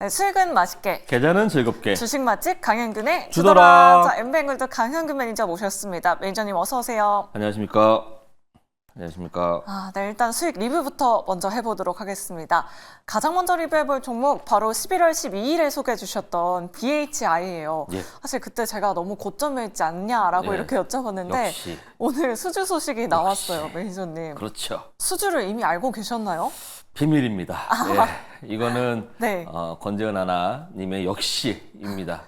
네, 수익은 맛있게, 계좌는 즐겁게. 주식 맛집 강현균의 주더라. 주더라. 자, 엠뱅글드 강현균 매니저 모셨습니다. 매니저님 어서 오세요. 안녕하십니까. 안녕하십니까. 네, 일단 수익 리뷰부터 먼저 해보도록 하겠습니다. 가장 먼저 리뷰해볼 종목 바로 11월 12일에 소개해 주셨던 BHI예요. 예. 사실 그때 제가 너무 고점에 있지 않냐라고 예. 이렇게 여쭤봤는데 역시. 오늘 수주 소식이 나왔어요, 매니저님. 그렇죠. 수주를 이미 알고 계셨나요? 비밀입니다. 예. 이거는 네. 권재은 아나님의 역시입니다.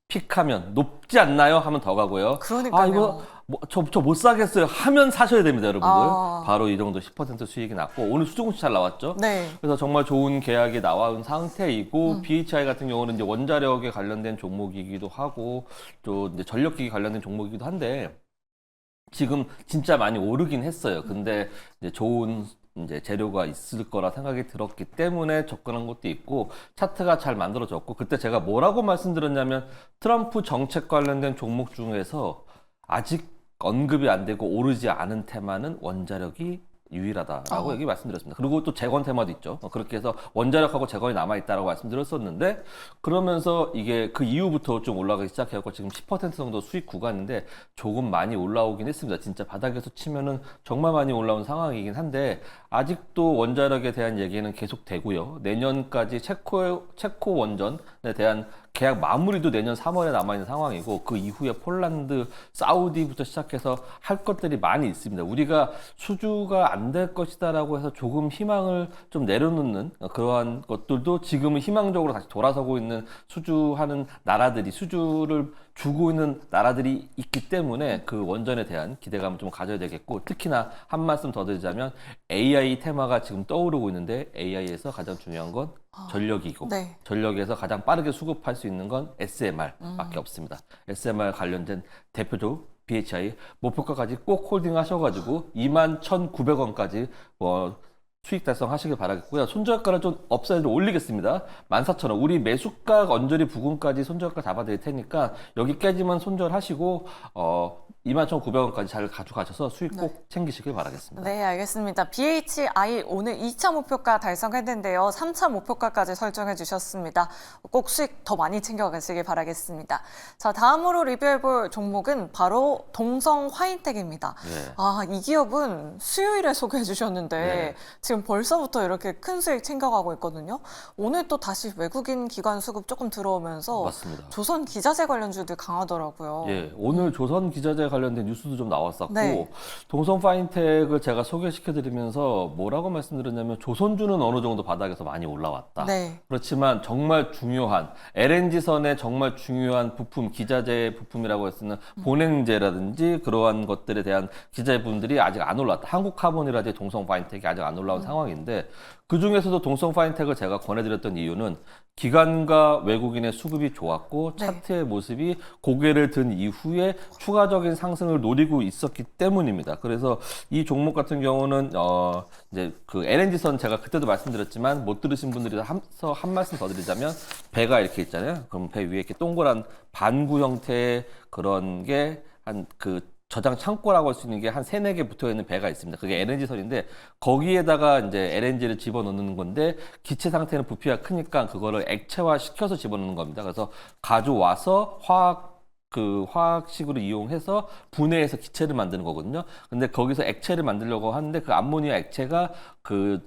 픽하면 높지 않나요? 하면 더 가고요. 그러니까요. 이거 저 못 사겠어요. 하면 사셔야 됩니다, 여러분들. 아. 바로 이 정도 10% 수익이 났고 오늘 수주공시 잘 나왔죠. 네. 그래서 정말 좋은 계약이 나온 상태이고 BHI 같은 경우는 이제 원자력에 관련된 종목이기도 하고 또 이제 전력기기 관련된 종목이기도 한데 지금 진짜 많이 오르긴 했어요. 근데 이제 좋은 이제 재료가 있을 거라 생각이 들었기 때문에 접근한 것도 있고 차트가 잘 만들어졌고 그때 제가 뭐라고 말씀드렸냐면 트럼프 정책 관련된 종목 중에서 아직 언급이 안 되고 오르지 않은 테마는 원자력이 유일하다라고 여기 말씀드렸습니다. 그리고 또 재건 테마도 있죠. 그렇게 해서 원자력하고 재건이 남아있다라고 말씀드렸었는데 그러면서 이게 그 이후부터 좀 올라가기 시작해갖고 지금 10% 정도 수익 구간인데 조금 많이 올라오긴 했습니다. 진짜 바닥에서 치면은 정말 많이 올라온 상황이긴 한데 아직도 원자력에 대한 얘기는 계속 되고요. 내년까지 체코 원전에 대한 계약 마무리도 내년 3월에 남아있는 상황이고 그 이후에 폴란드, 사우디부터 시작해서 할 것들이 많이 있습니다. 우리가 수주가 안 될 것이다라고 해서 조금 희망을 좀 내려놓는 그러한 것들도 지금은 희망적으로 다시 돌아서고 있는 수주하는 나라들이 수주를 주고 있는 나라들이 있기 때문에 그 원전에 대한 기대감을 좀 가져야 되겠고 특히나 한 말씀 더 드리자면 AI 테마가 지금 떠오르고 있는데 AI에서 가장 중요한 건 전력이고 네. 전력에서 가장 빠르게 수급할 수 있는 건 SMR밖에 없습니다. SMR 관련된 대표적 BHI 목표가까지 꼭 홀딩 하셔가지고 21,900원까지 수익 달성하시길 바라겠고요. 손절가를 좀 업사이드로 올리겠습니다. 14,000원. 우리 매수가 언저리 부근까지 손절가 잡아드릴 테니까 여기 깨지면 손절하시고 21,900원까지 잘 가져가셔서 수익 꼭 챙기시길 바라겠습니다. 네, 알겠습니다. BHI 오늘 2차 목표가 달성했는데요. 3차 목표가까지 설정해 주셨습니다. 꼭 수익 더 많이 챙겨가시길 바라겠습니다. 자, 다음으로 리뷰해볼 종목은 바로 동성 화인텍입니다. 네. 이 기업은 수요일에 소개해 주셨는데 네. 지금 벌써부터 이렇게 큰 수익 챙겨가고 있거든요. 오늘 또 다시 외국인 기관 수급 조금 들어오면서 맞습니다. 조선 기자재 관련주들 강하더라고요. 예, 오늘 조선 기자재 관련된 뉴스도 좀 나왔었고 네. 동성 파인텍을 제가 소개시켜드리면서 뭐라고 말씀드렸냐면 조선주는 어느 정도 바닥에서 많이 올라왔다. 네. 그렇지만 정말 중요한 LNG선의 정말 중요한 부품, 기자재 부품이라고 했으면 본행제라든지 그러한 것들에 대한 기자재 부분들이 아직 안 올랐다. 한국카본이라든지 동성 파인텍이 아직 안 올라온 상황인데 그 중에서도 동성 파인텍을 제가 권해드렸던 이유는 기관과 외국인의 수급이 좋았고 차트의 모습이 고개를 든 이후에 추가적인 상승을 노리고 있었기 때문입니다. 그래서 이 종목 같은 경우는 이제 그 LNG선 제가 그때도 말씀드렸지만 못 들으신 분들이 한 말씀 더 드리자면 배가 이렇게 있잖아요. 그럼 배 위에 이렇게 동그란 반구 형태의 그런 게 한 저장 창고라고 할 수 있는 게 한 3, 4개 붙어 있는 배가 있습니다. 그게 LNG선인데 거기에다가 이제 LNG를 집어넣는 건데 기체 상태는 부피가 크니까 그거를 액체화 시켜서 집어넣는 겁니다. 그래서 가져와서 화학식으로 이용해서 분해해서 기체를 만드는 거거든요. 근데 거기서 액체를 만들려고 하는데 그 암모니아 액체가 그게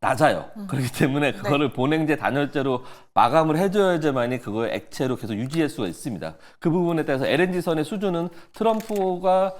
낮아요. 그렇기 때문에 그거를 본행제 단열재로 마감을 해줘야지만이 그걸 액체로 계속 유지할 수가 있습니다. 그 부분에 대해서 LNG선의 수주는 트럼프가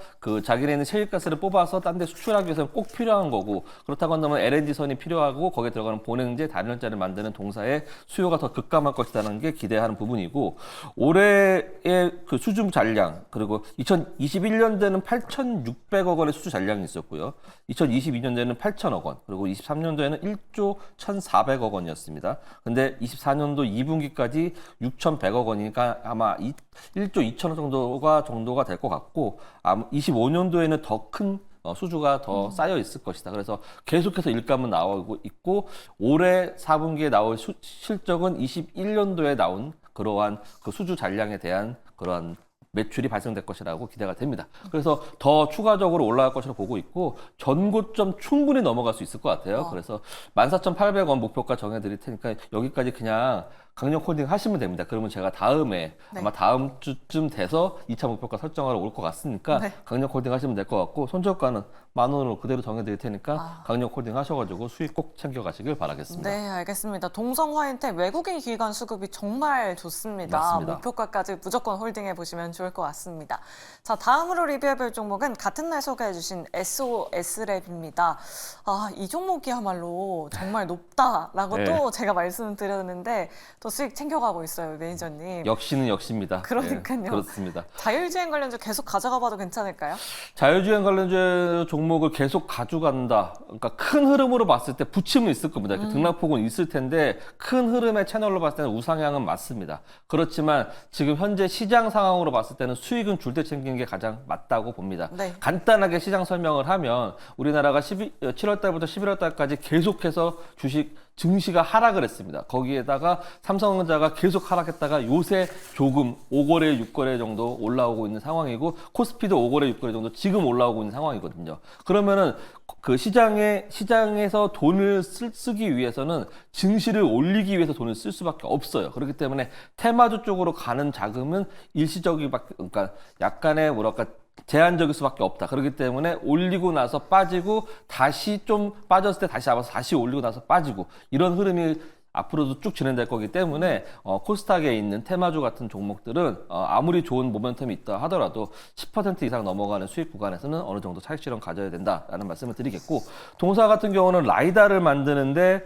자기네는 셰일가스를 뽑아서 딴 데 수출하기 위해서 꼭 필요한 거고 그렇다고 한다면 LNG선이 필요하고 거기에 들어가는 본행제 단열재를 만드는 동사의 수요가 더 급감할 것이라는 게 기대하는 부분이고 올해의 그 수주 잔량 그리고 2021년도에는 8,600억 원의 수주 잔량이 있었고요. 2022년도에는 8,000억 원 그리고 23년도에는 1조 1,400억 원이었습니다. 근데 24년도 2분기까지 6,100억 원이니까 아마 1조 2천억 정도가 될 것 같고 25년도에는 더 큰 수주가 더 쌓여 있을 것이다. 그래서 계속해서 일감은 나오고 있고 올해 4분기에 나올 실적은 21년도에 나온 그러한 그 수주 잔량에 대한 그러한 매출이 발생될 것이라고 기대가 됩니다. 그래서 더 추가적으로 올라갈 것으로 보고 있고 전고점 충분히 넘어갈 수 있을 것 같아요. 그래서 14,800원 목표가 정해드릴 테니까 여기까지 그냥 강력홀딩 하시면 됩니다. 그러면 제가 다음에 아마 다음 주쯤 돼서 2차 목표가 설정하러 올 것 같으니까 강력홀딩 하시면 될 것 같고 손절가는 10,000원으로 그대로 정해드릴 테니까 강력홀딩 하셔가지고 수익 꼭 챙겨가시길 바라겠습니다. 네, 알겠습니다. 동성화인텍 외국인 기관 수급이 정말 좋습니다. 맞습니다. 목표가까지 무조건 홀딩해 보시면 좋을 것 같습니다. 자, 다음으로 리뷰해볼 종목은 같은 날 소개해주신 SOS랩입니다. 아, 이 종목이야말로 정말 높다라고 네. 또 제가 말씀드렸는데 또 수익 챙겨가고 있어요, 매니저님. 역시는 역시입니다. 그러니까요. 네, 그렇습니다. 자율주행 관련주 계속 가져가 봐도 괜찮을까요? 자율주행 관련주 종목을 계속 가져간다. 그러니까 큰 흐름으로 봤을 때 부침은 있을 겁니다. 등락폭은 있을 텐데 큰 흐름의 채널로 봤을 때는 우상향은 맞습니다. 그렇지만 지금 현재 시장 상황으로 봤을 때는 수익은 줄 때 챙기는 게 가장 맞다고 봅니다. 네. 간단하게 시장 설명을 하면 우리나라가 7월 달부터 11월 달까지 계속해서 주식 증시가 하락을 했습니다. 거기에다가 삼성전자가 계속 하락했다가 요새 조금 5거래, 6거래 정도 올라오고 있는 상황이고 코스피도 5거래, 6거래 정도 지금 올라오고 있는 상황이거든요. 그러면은 그 시장에서 돈을 쓰기 위해서는 증시를 올리기 위해서 돈을 쓸 수밖에 없어요. 그렇기 때문에 테마주 쪽으로 가는 자금은 일시적이밖에, 그러니까 약간의 뭐랄까 제한적일 수밖에 없다. 그렇기 때문에 올리고 나서 빠지고 다시 좀 빠졌을 때 다시 잡아서 다시 올리고 나서 빠지고 이런 흐름이 앞으로도 쭉 진행될 거기 때문에 코스닥에 있는 테마주 같은 종목들은 아무리 좋은 모멘텀이 있다 하더라도 10% 이상 넘어가는 수익 구간에서는 어느 정도 차익 실현 가져야 된다라는 말씀을 드리겠고 동사 같은 경우는 라이다를 만드는데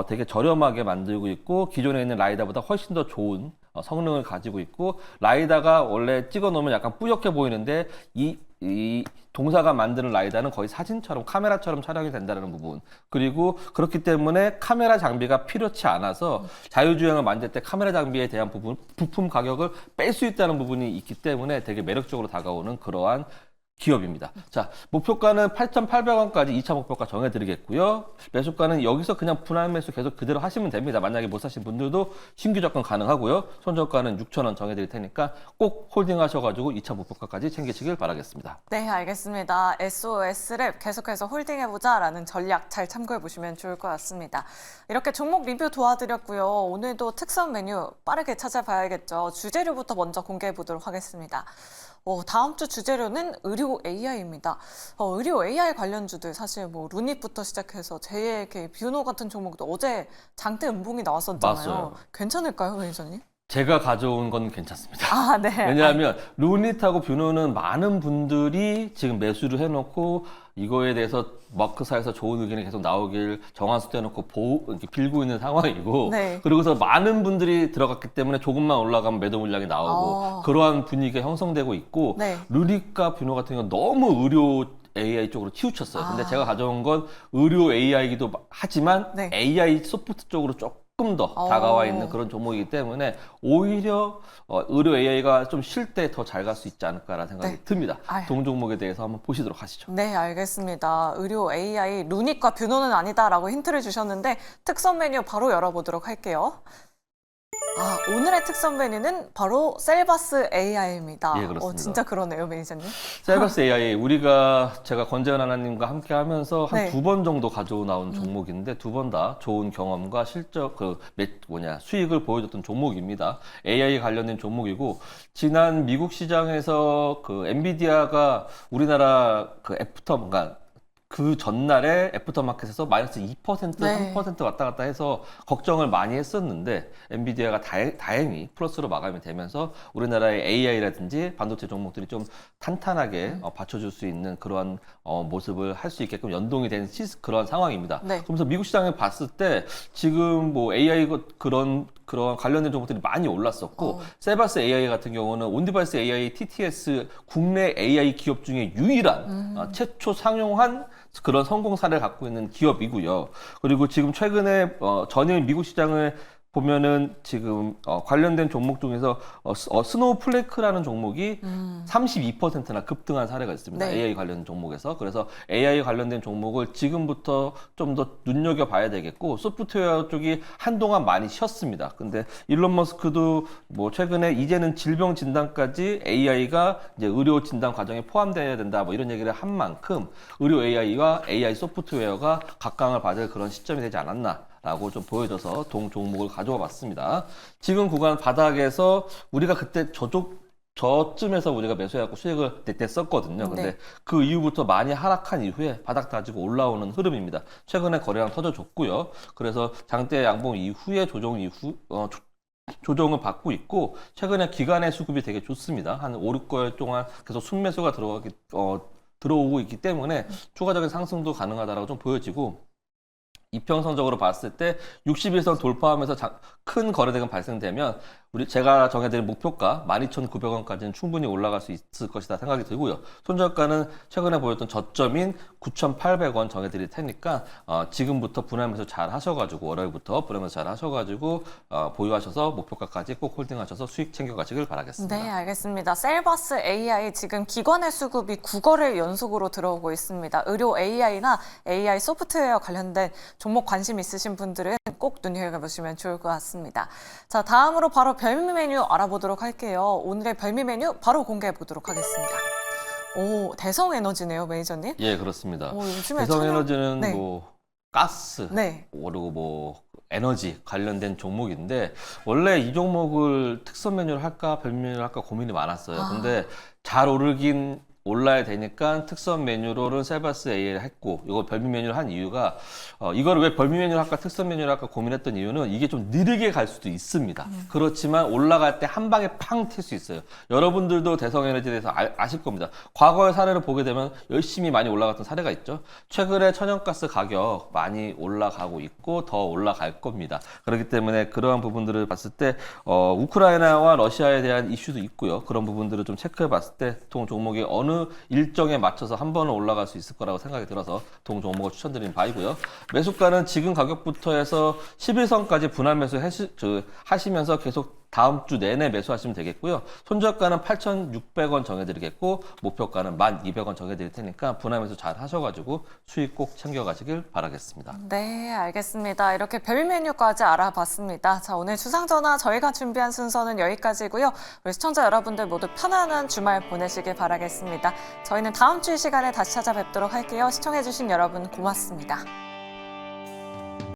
되게 저렴하게 만들고 있고 기존에 있는 라이다보다 훨씬 더 좋은 성능을 가지고 있고 라이다가 원래 찍어 놓으면 약간 뿌옇게 보이는데 이 동사가 만드는 라이다는 거의 사진처럼 카메라처럼 촬영이 된다는 부분 그리고 그렇기 때문에 카메라 장비가 필요치 않아서 자율주행을 만들 때 카메라 장비에 대한 부품 가격을 뺄 수 있다는 부분이 있기 때문에 되게 매력적으로 다가오는 그러한 기업입니다. 자, 목표가는 8,800원까지 2차 목표가 정해드리겠고요. 매수가는 여기서 그냥 분할 매수 계속 그대로 하시면 됩니다. 만약에 못 사신 분들도 신규 접근 가능하고요. 손절가는 6,000원 정해드릴 테니까 꼭 홀딩하셔가지고 2차 목표가까지 챙기시길 바라겠습니다. 네, 알겠습니다. SOS랩 계속해서 홀딩해보자라는 전략 잘 참고해보시면 좋을 것 같습니다. 이렇게 종목 리뷰 도와드렸고요. 오늘도 특선 메뉴 빠르게 찾아봐야겠죠. 주재료부터 먼저 공개해보도록 하겠습니다. 다음 주 주재료는 의료 AI입니다. 의료 AI 관련주들 사실 뭐 루닛부터 시작해서 제이에게 뷰노 같은 종목도 어제 장대 음봉이 나왔었잖아요. 맞아요. 괜찮을까요, 매니저님? 제가 가져온 건 괜찮습니다. 아, 네. 왜냐하면 루닛하고 뷰노는 많은 분들이 지금 매수를 해놓고 이거에 대해서 마크사에서 좋은 의견이 계속 나오길 정한수도 해놓고 이렇게 빌고 있는 상황이고 네. 그리고서 많은 분들이 들어갔기 때문에 조금만 올라가면 매도 물량이 나오고 그러한 분위기가 형성되고 있고 네. 루닛과 뷰노 같은 경우는 너무 의료 AI 쪽으로 치우쳤어요. 근데 제가 가져온 건 의료 AI이기도 하지만 네. AI 소프트 쪽으로 조금 더 다가와 있는 그런 종목이기 때문에 오히려 의료 AI가 좀 쉴 때 더 잘 갈 수 있지 않을까라는 생각이 네. 듭니다. 아유. 동종목에 대해서 한번 보시도록 하시죠. 네, 알겠습니다. 의료 AI 루닛과 뷰노는 아니다라고 힌트를 주셨는데 특선 메뉴 바로 열어보도록 할게요. 오늘의 특선 메뉴는 바로 셀바스 AI입니다. 예, 그렇습니다. 진짜 그러네요, 매니저님. 셀바스 AI 제가 권재현 하나님과 함께 하면서 한 네. 2번 정도 가지고 나온 종목인데 2번 다 좋은 경험과 실적 수익을 보여줬던 종목입니다. AI 관련된 종목이고 지난 미국 시장에서 그 엔비디아가 우리나라 그 애프터 그러니까 그 전날에 애프터마켓에서 마이너스 2%, 네. 3% 왔다 갔다 해서 걱정을 많이 했었는데 엔비디아가 다행히 플러스로 마감이 되면서 우리나라의 AI라든지 반도체 종목들이 좀 탄탄하게 받쳐줄 수 있는 그러한 모습을 할 수 있게끔 연동이 된 그러한 상황입니다. 네. 그러면서 미국 시장에 봤을 때 지금 뭐 AI 그런 관련된 종목들이 많이 올랐었고 세바스 AI 같은 경우는 온디바이스 AI TTS 국내 AI 기업 중에 유일한 최초 상용한 그런 성공 사례를 갖고 있는 기업이고요. 그리고 지금 최근에 전일 미국 시장을 보면은 지금 관련된 종목 중에서 스노우플레이크라는 종목이 32%나 급등한 사례가 있습니다. 네. AI 관련 종목에서. 그래서 AI 관련된 종목을 지금부터 좀 더 눈여겨봐야 되겠고, 소프트웨어 쪽이 한동안 많이 쉬었습니다. 근데 일론 머스크도 뭐 최근에 이제는 질병 진단까지 AI가 이제 의료 진단 과정에 포함되어야 된다, 뭐 이런 얘기를 한 만큼 의료 AI와 AI 소프트웨어가 각광을 받을 그런 시점이 되지 않았나. 라고 좀 보여져서 동 종목을 가져와 봤습니다. 지금 구간 바닥에서 우리가 그때 저쯤에서 우리가 매수해갖고 수익을 냈었거든요. 근데 네. 그 이후부터 많이 하락한 이후에 바닥 다지고 올라오는 흐름입니다. 최근에 거래량 터져줬고요. 그래서 장대 양봉 이후에 조정을 받고 있고, 최근에 기간의 수급이 되게 좋습니다. 한 5, 6개월 동안 계속 순매수가 들어오고 있기 때문에 추가적인 상승도 가능하다라고 좀 보여지고, 이평선적으로 봤을 때 60일선 돌파하면서 큰 거래대금 발생되면 제가 정해드린 목표가 12,900원까지는 충분히 올라갈 수 있을 것이다 생각이 들고요. 손절가는 최근에 보였던 저점인 9,800원 정해드릴 테니까 지금부터 분할매수 잘 하셔가지고, 월요일부터 분할매수 잘 하셔가지고 보유하셔서 목표가까지 꼭 홀딩하셔서 수익 챙겨가시길 바라겠습니다. 네, 알겠습니다. 셀버스 AI 지금 기관의 수급이 9거래일 연속으로 들어오고 있습니다. 의료 AI나 AI 소프트웨어 관련된 종목 관심 있으신 분들은 꼭 눈여겨보시면 좋을 것 같습니다. 자, 다음으로 바로 별미 메뉴 알아보도록 할게요. 오늘의 별미 메뉴 바로 공개해 보도록 하겠습니다. 오, 대성에너지네요, 매니저님. 예, 그렇습니다. 요즘에 대성에너지는 네. 뭐 가스, 네. 그리고 뭐 에너지 관련된 종목인데, 원래 이 종목을 특선 메뉴를 할까 별미 메뉴를 할까 고민이 많았어요. 근데 잘 오르긴 올라야 되니까 특선 메뉴로는 셀버스 AI를 했고, 이거 별미 메뉴를 한 이유가 이걸 왜 별미 메뉴를 할까 특선 메뉴를 할까 고민했던 이유는 이게 좀 느리게 갈 수도 있습니다. 그렇지만 올라갈 때 한 방에 팡 튈 수 있어요. 여러분들도 대성에너지에 대해서 아실 겁니다. 과거의 사례를 보게 되면 열심히 많이 올라갔던 사례가 있죠. 최근에 천연가스 가격 많이 올라가고 있고 더 올라갈 겁니다. 그렇기 때문에 그러한 부분들을 봤을 때 우크라이나와 러시아에 대한 이슈도 있고요. 그런 부분들을 좀 체크해 봤을 때 동 종목이 어느 일정에 맞춰서 한 번은 올라갈 수 있을 거라고 생각이 들어서 동 종목을 추천드리는 바이고요. 매수가는 지금 가격부터 해서 11선까지 분할 매수 하시면서 계속 다음 주 내내 매수하시면 되겠고요. 손절가는 8,600원 정해드리겠고, 목표가는 1,200원 정해드릴 테니까 분할 매수 잘 하셔가지고 수익 꼭 챙겨가시길 바라겠습니다. 네, 알겠습니다. 이렇게 별 메뉴까지 알아봤습니다. 자, 오늘 주상전화 저희가 준비한 순서는 여기까지고요. 우리 시청자 여러분들 모두 편안한 주말 보내시길 바라겠습니다. 저희는 다음 주 이 시간에 다시 찾아뵙도록 할게요. 시청해주신 여러분 고맙습니다.